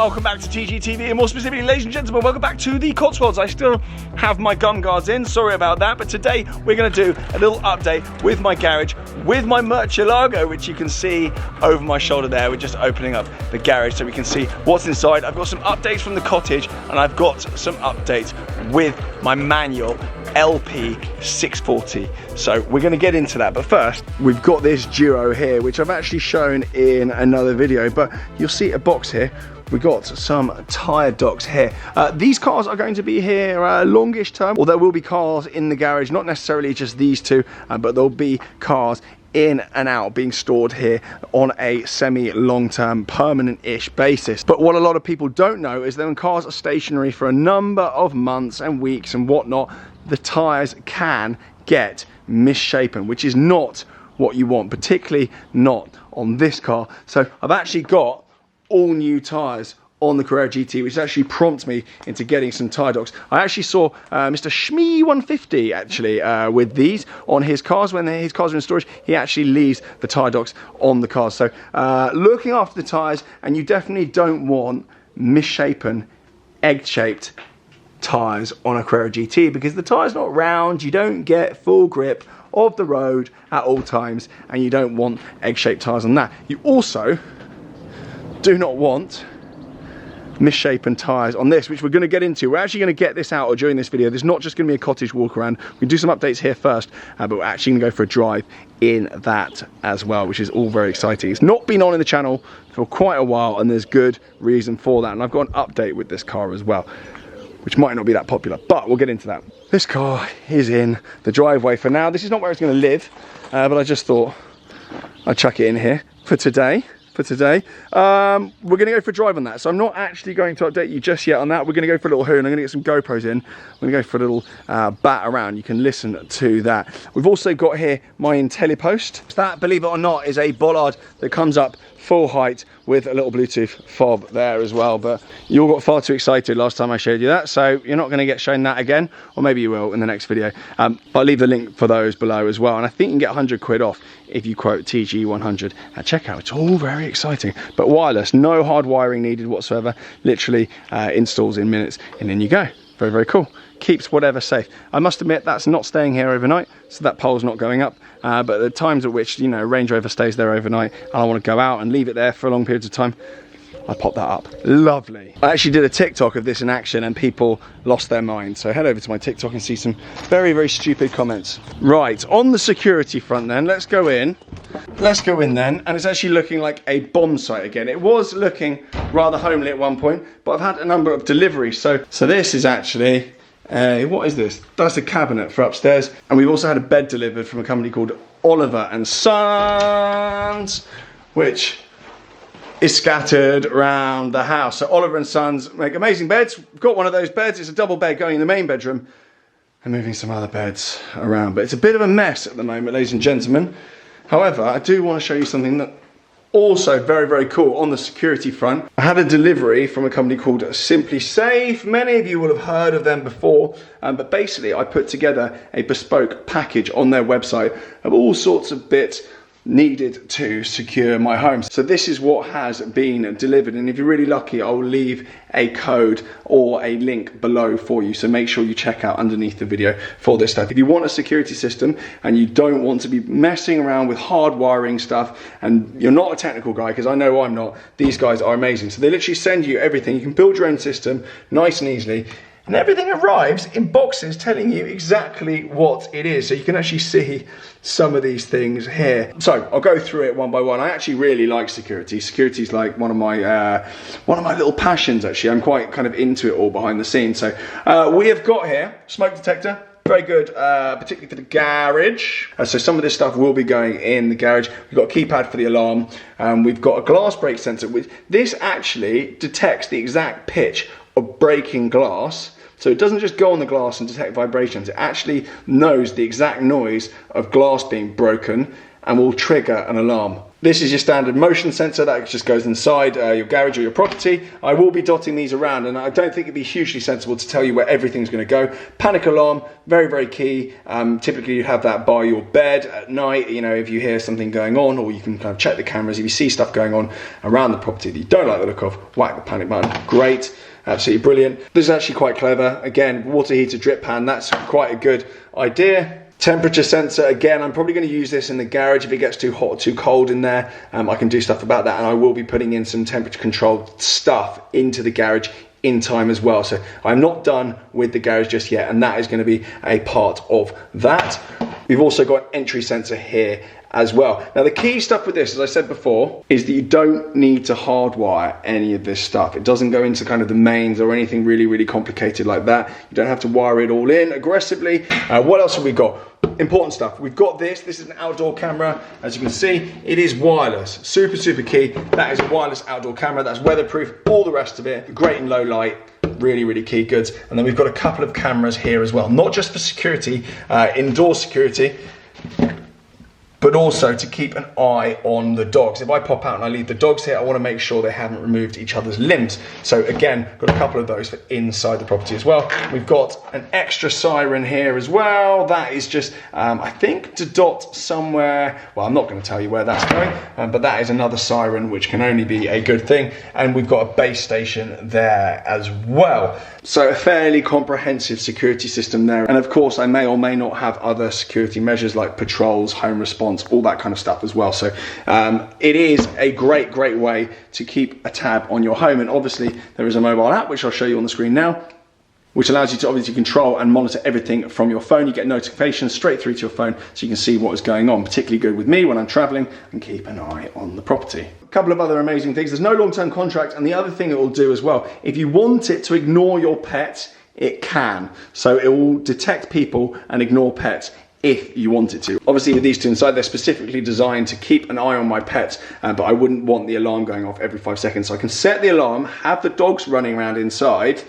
welcome back to TGTV, and more specifically, ladies and gentlemen, welcome back to the Cotswolds. I still have my gum guards in, sorry about that, but today we're going to do a little update with my garage, with my Murcielago, which you can see over my shoulder there. We're just opening up the garage so we can see what's inside. I've got some updates from the cottage, and I've got some updates with my manual LP 640. So we're going to get into that, but first we've got this Duo here, which I've actually shown in another video, but you'll see a box here. We got some tyre docks here. These cars are going to be here longish term, or there will be cars in the garage, not necessarily just these two, but there'll be cars in and out being stored here on a semi-long-term permanent-ish basis. But what a lot of people don't know is that when cars are stationary for a number of months and weeks and whatnot, the tyres can get misshapen, which is not what you want, particularly not on this car. So I've actually got all new tyres on the Carrera GT, which actually prompts me into getting some tyre docks. I actually saw Mr. Shmee 150 actually with these on his cars. When his cars are in storage, he actually leaves the tyre docks on the cars. So looking after the tyres, and you definitely don't want misshapen, egg-shaped tyres on a Carrera GT, because the tyre's not round, you don't get full grip of the road at all times, and you don't want egg-shaped tyres on that. You also do not want misshapen tyres on this, which we're going to get into. We're actually going to get this out during this video. There's not just going to be a cottage walk around. We can do some updates here first, but we're actually going to go for a drive in that as well, which is all very exciting. It's not been on in the channel for quite a while, and there's good reason for that. And I've got an update with this car as well, which might not be that popular, but we'll get into that. This car is in the driveway for now. This is not where it's going to live, but I just thought I'd chuck it in here for today. We're going to go for a drive on that, so I'm not actually going to update you just yet on that. We're going to go for a little hoon. I'm going to get some GoPros in. We're going to go for a little bat around. You can listen to that. We've also got here my IntelliPost. That, believe it or not, is a bollard that comes up full height with a little Bluetooth fob there as well, but you all got far too excited last time I showed you that, so you're not going to get shown that again, or maybe you will in the next video. I'll leave the link for those below as well, and I think you can get 100 quid off if you quote TG100 at checkout. It's all very exciting, but wireless, no hard wiring needed whatsoever, literally installs in minutes, and then you go. Very, very cool. Keeps whatever safe. I must admit that's not staying here overnight, so that pole's not going up, but the times at which, you know, Range Rover stays there overnight and I want to go out and leave it there for long periods of time, I pop that up. Lovely. I actually did a TikTok of this in action and people lost their mind, so head over to my TikTok and see some very, very stupid comments. Right, on the security front then, let's go in then, and it's actually looking like a bomb site again. It was looking rather homely at one point, but I've had a number of deliveries. So this is actually what is this? That's a cabinet for upstairs, and we've also had a bed delivered from a company called Oliver and Sons, which is scattered around the house. So Oliver and Sons make amazing beds. We've got one of those beds. It's a double bed going in the main bedroom, and moving some other beds around, but it's a bit of a mess at the moment, ladies and gentlemen. However, I do want to show you something that also very, very cool on the security front. I had a delivery from a company called Simply Safe. Many of you will have heard of them before, but basically I put together a bespoke package on their website of all sorts of bits needed to secure my home. So this is what has been delivered, and if you're really lucky, I'll leave a code or a link below for you, so make sure you check out underneath the video for this stuff. If you want a security system and you don't want to be messing around with hard wiring stuff, and you're not a technical guy, because I know I'm not, these guys are amazing. So they literally send you everything. You can build your own system nice and easily, and everything arrives in boxes telling you exactly what it is. So you can actually see some of these things here. So I'll go through it one by one. I actually really like security. Security is like one of my little passions, actually. I'm quite kind of into it all behind the scenes. So we have got here smoke detector. Very good, particularly for the garage. So some of this stuff will be going in the garage. We've got a keypad for the alarm. We've got a glass break sensor. This actually detects the exact pitch of breaking glass. So it doesn't just go on the glass and detect vibrations. It actually knows the exact noise of glass being broken and will trigger an alarm This is your standard motion sensor that just goes inside your garage or your property. I will be dotting these around, and I don't think it'd be hugely sensible to tell you where everything's going to go. Panic alarm, very, very key. Typically you have that by your bed at night, you know, if you hear something going on, or you can kind of check the cameras. If you see stuff going on around the property that you don't like the look of, whack the panic button. Great, absolutely brilliant. This is actually quite clever. Again, water heater drip pan, that's quite a good idea. Temperature sensor, again, I'm probably going to use this in the garage if it gets too hot or too cold in there. I can do stuff about that, and I will be putting in some temperature controlled stuff into the garage in time as well. So I'm not done with the garage just yet, and that is going to be a part of that. We've also got an entry sensor here as well. Now the key stuff with this, as I said before, is that you don't need to hardwire any of this stuff. It doesn't go into kind of the mains or anything really, really complicated like that. You don't have to wire it all in aggressively. What else have we got? Important stuff. We've got this is an outdoor camera. As you can see, it is wireless. Super, super key. That is a wireless outdoor camera. That's weatherproof, all the rest of it. Great in low light. Really, really key goods. And then we've got a couple of cameras here as well. Not just for security, indoor security, but also to keep an eye on the dogs. If I pop out and I leave the dogs here, I want to make sure they haven't removed each other's limbs. So again, got a couple of those for inside the property as well. We've got an extra siren here as well. That is just, I think, to dot somewhere. Well, I'm not going to tell you where that's going, but that is another siren, which can only be a good thing. And we've got a base station there as well. So a fairly comprehensive security system there. And of course, I may or may not have other security measures like patrols, home response, all that kind of stuff as well. So it is a great, great way to keep a tab on your home. And obviously there is a mobile app, which I'll show you on the screen now, which allows you to obviously control and monitor everything from your phone. You get notifications straight through to your phone, so you can see what is going on, particularly good with me when I'm traveling, and keep an eye on the property. A couple of other amazing things. There's no long-term contract, and the other thing it will do as well, if you want it to ignore your pet, it can. So it will detect people and ignore pets if you want it to. Obviously with these two inside, they're specifically designed to keep an eye on my pets, but I wouldn't want the alarm going off every 5 seconds. So I can set the alarm, have the dogs running around inside,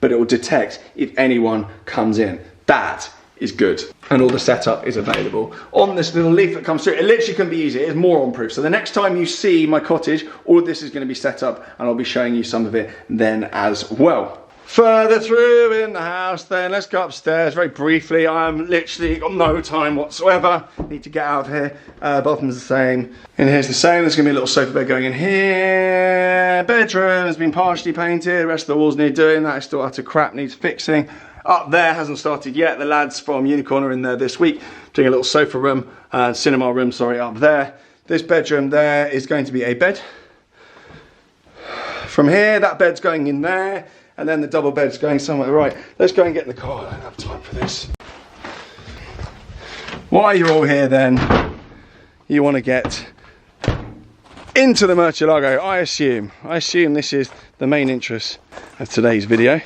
but it will detect if anyone comes in. That is good. And all the setup is available on this little leaf that comes through. It literally couldn't be easier. It is moron proof. So the next time you see my cottage, all of this is going to be set up, and I'll be showing you some of it then as well. Further through in the house then, let's go upstairs very briefly. I'm literally got no time whatsoever. Need to get out of here. Bottom's the same. And here's the same. There's gonna be a little sofa bed going in here. Bedroom has been partially painted. The rest of the walls need doing. That is still utter crap, needs fixing. Up there hasn't started yet. The lads from Unicorn are in there this week, doing a little sofa room, cinema room, sorry, up there. This bedroom there is going to be a bed. From here, that bed's going in there. And then the double bed's going somewhere. Right, let's go and get in the car. I don't have time for this. While you're all here then, you want to get into the Murcielago, I assume this is the main interest of today's video,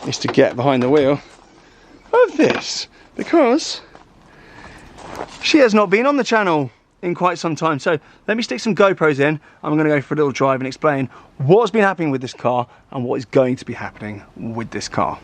is to get behind the wheel of this, because she has not been on the channel in quite some time. So let me stick some GoPros in. I'm going to go for a little drive and explain what's been happening with this car and what is going to be happening with this car.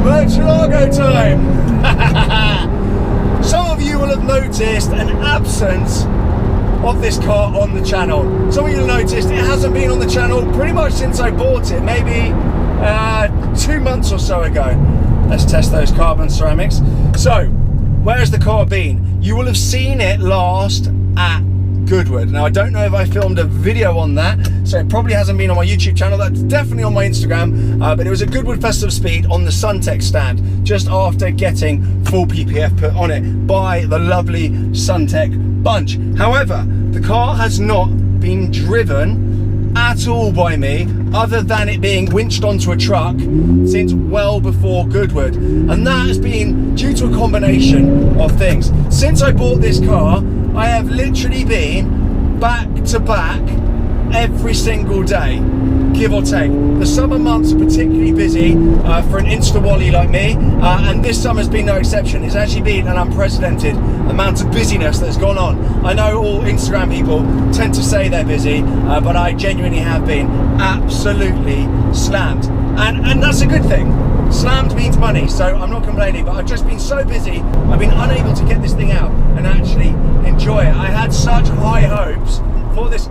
Murcielago time! Some of you will have noticed an absence of this car on the channel. Some of you will have noticed it hasn't been on the channel pretty much since I bought it, maybe 2 months or so ago. Let's test those carbon ceramics. So, where has the car been? You will have seen it last at Goodwood. Now I don't know if I filmed a video on that, so it probably hasn't been on my YouTube channel. That's definitely on my Instagram, but it was a Goodwood Festival Speed on the Suntech stand just after getting full PPF put on it by the lovely Suntech bunch. However, the car has not been driven at all by me, other than it being winched onto a truck since well before Goodwood, and that has been due to a combination of things. Since I bought this car, I have literally been back to back every single day, give or take. The summer months are particularly busy for an Insta-Wally like me, and this summer's been no exception. It's actually been an unprecedented amount of busyness that's gone on. I know all Instagram people tend to say they're busy, but I genuinely have been absolutely slammed. And that's a good thing. Slammed means money, so I'm not complaining, but I've just been so busy, I've been unable to get this thing out and actually enjoy it. I had such high hopes for this.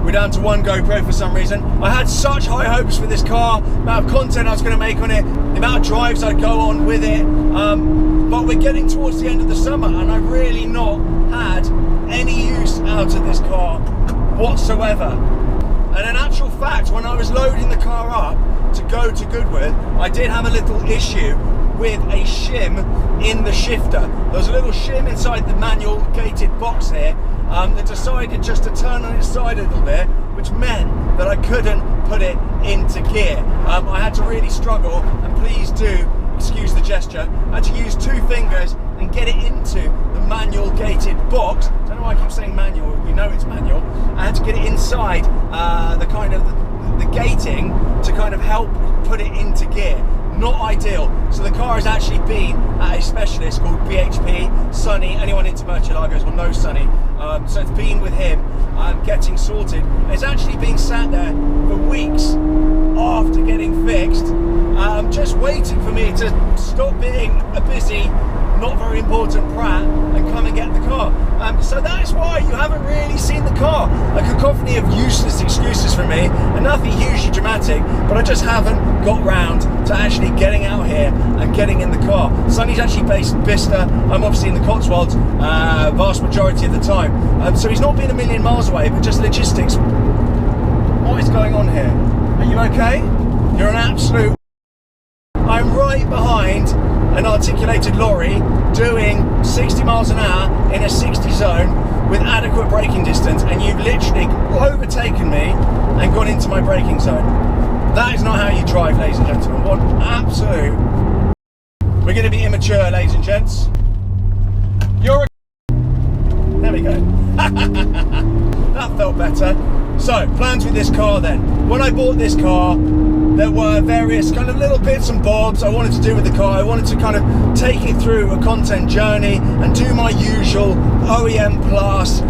We're down to one GoPro for some reason. I had such high hopes for this car, the amount of content I was going to make on it, the amount of drives I'd go on with it, but we're getting towards the end of the summer and I've really not had any use out of this car whatsoever. And in actual fact, when I was loading the car up to go to Goodwood, I did have a little issue with a shim in the shifter. There was a little shim inside the manual gated box here that decided just to turn on its side a little bit, which meant that I couldn't put it into gear. I had to really struggle, and please do excuse the gesture, I had to use two fingers and get it into the manual gated box. I don't know why I keep saying manual, you know it's manual. I had to get it inside the kind of the gating to kind of help put it into gear. Not ideal. So the car has actually been at a specialist called BHP. Sonny, anyone into Murcielagos will know Sonny. So it's been with him getting sorted. It's actually been sat there for weeks after getting fixed, just waiting for me to stop being a busy, not very important prat and come and get the car. So that is why you haven't really seen the car. A cacophony of useless excuses from me and nothing hugely dramatic, but I just haven't got round to actually getting out here and getting in the car. Sonny's actually based in Bicester. I'm obviously in the Cotswolds vast majority of the time. So he's not been a million miles away, but just logistics. What is going on here? Are you okay? You're an absolute... I'm right behind an articulated lorry doing 60 miles an hour in a 60 zone with adequate braking distance, and you've literally overtaken me and gone into my braking zone. That is not how you drive, ladies and gentlemen. What absolute... We're going to be immature, ladies and gents. You're a... There we go. That felt better. So, plans with this car then. When I bought this car, there were various kind of little bits and bobs I wanted to do with the car. I wanted to kind of take it through a content journey and do my usual OEM plus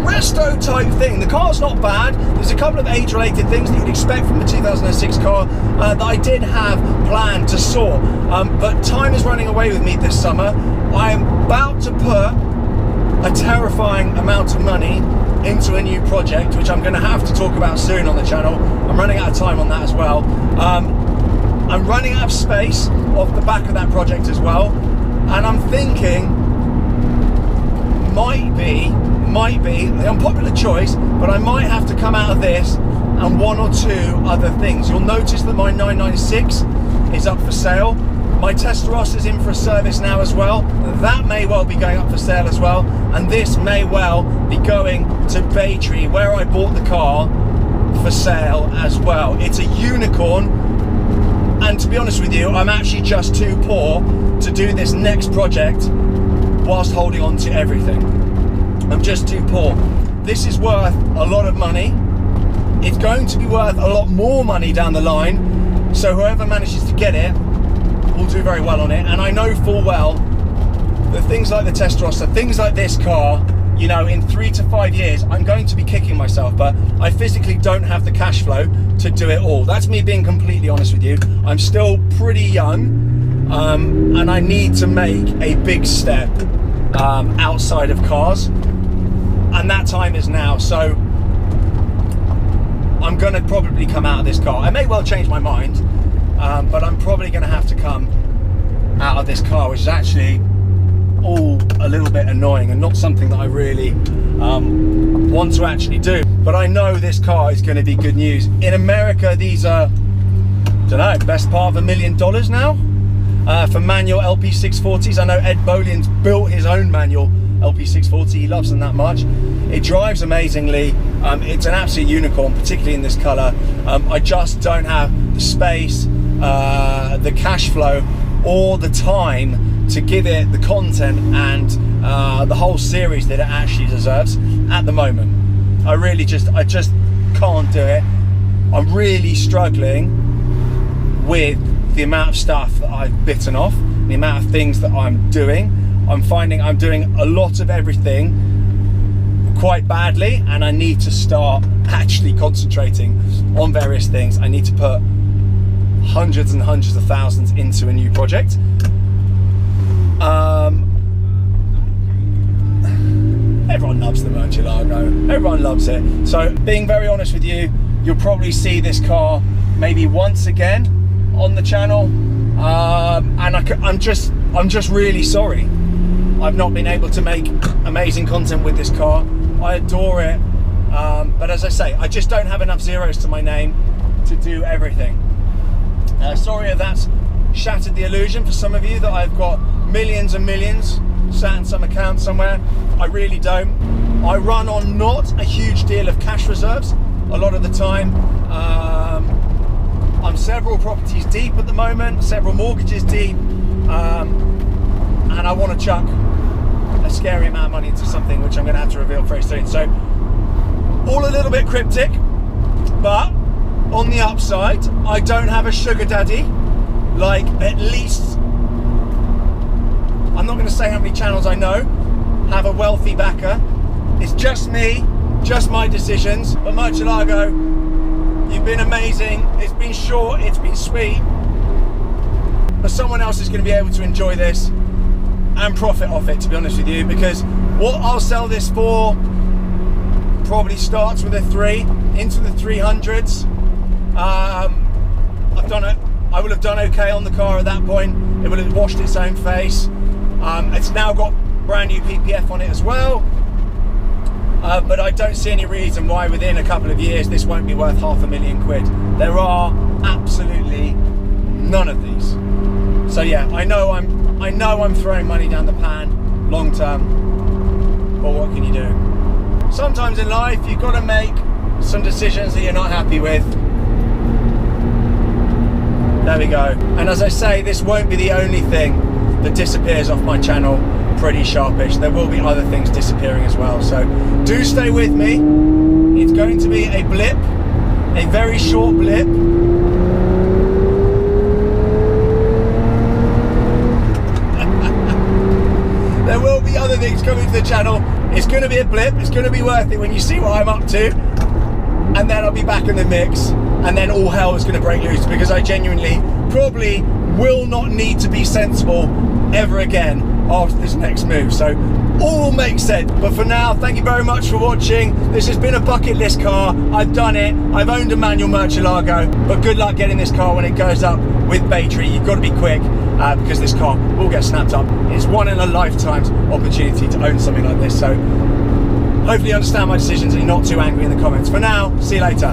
resto type thing. The car's not bad. There's a couple of age-related things that you'd expect from a 2006 car that I did have planned to sort. But time is running away with me this summer. I am about to put a terrifying amount of money into a new project, which I'm going to have to talk about soon on the channel. I'm running out of time on that as well. I'm running out of space off the back of that project as well, and I'm thinking might be an unpopular choice, but I might have to come out of this and one or two other things. You'll notice that my 996 is up for sale. My Testarossa is in for a service now as well. That may well be going up for sale as well. And this may well be going to Baytree, where I bought the car, for sale as well. It's a unicorn. And to be honest with you, I'm actually just too poor to do this next project whilst holding on to everything. I'm just too poor. This is worth a lot of money. It's going to be worth a lot more money down the line. So whoever manages to get it will do very well on it. And I know full well that things like the Testarossa, things like this car, you know, in 3 to 5 years, I'm going to be kicking myself, but I physically don't have the cash flow to do it all. That's me being completely honest with you. I'm still pretty young, and I need to make a big step outside of cars, and that time is now. So I'm going to probably come out of this car. I may well change my mind, but I'm probably going to have to come out of this car, which is actually all a little bit annoying and not something that I really want to actually do. But I know this car is going to be good news. In America, these are, don't know, best part of $1 million now for manual LP640s. I know Ed Boleyn's built his own manual LP640. He loves them that much. It drives amazingly. It's an absolute unicorn, particularly in this color. I just don't have the space, the cash flow, or the time to give it the content and the whole series that it actually deserves at the moment. I just can't do it. I'm really struggling with the amount of stuff that I've bitten off, the amount of things that I'm doing. I'm finding I'm doing a lot of everything quite badly, and I need to start actually concentrating on various things. I need to put hundreds and hundreds of thousands into a new project. Everyone loves the Murcielago, everyone loves it. So being very honest with you, you'll probably see this car maybe once again on the channel, and I'm just really sorry I've not been able to make amazing content with this car. I adore it, but as I say, I just don't have enough zeros to my name to do everything. Sorry if that's shattered the illusion for some of you that I've got millions and millions sat in some account somewhere. I really don't. I run on not a huge deal of cash reserves a lot of the time. I'm several properties deep at the moment, several mortgages deep, and I want to chuck a scary amount of money into something which I'm going to have to reveal very soon. So all a little bit cryptic, but on the upside, I don't have a sugar daddy. Like, at least, I'm not going to say how many channels I know have a wealthy backer. It's just me, just my decisions. But Murcielago, you've been amazing. It's been short, it's been sweet, but someone else is going to be able to enjoy this and profit off it, to be honest with you, because what I'll sell this for probably starts with a 3 into the 300s. I've done it. I will have done okay on the car at that point. It will have washed its own face. It's now got brand new PPF on it as well. But I don't see any reason why within a couple of years this won't be worth £500,000. There are absolutely none of these. So yeah, I know I'm throwing money down the pan long term, but what can you do? Sometimes in life you've got to make some decisions that you're not happy with. There we go. And as I say, this won't be the only thing that disappears off my channel pretty sharpish. There will be other things disappearing as well. So do stay with me. It's going to be a blip, a very short blip. There will be other things coming to the channel. It's going to be a blip. It's going to be worth it when you see what I'm up to. And then I'll be back in the mix, and then all hell is going to break loose, because I genuinely probably will not need to be sensible ever again after this next move. So all makes sense. But for now, thank you very much for watching. This has been a bucket list car. I've done it. I've owned a manual Murcielago, but good luck getting this car when it goes up with battery. You've got to be quick, because this car will get snapped up. It's one in a lifetime's opportunity to own something like this. So hopefully you understand my decisions and you're not too angry in the comments. For now, see you later.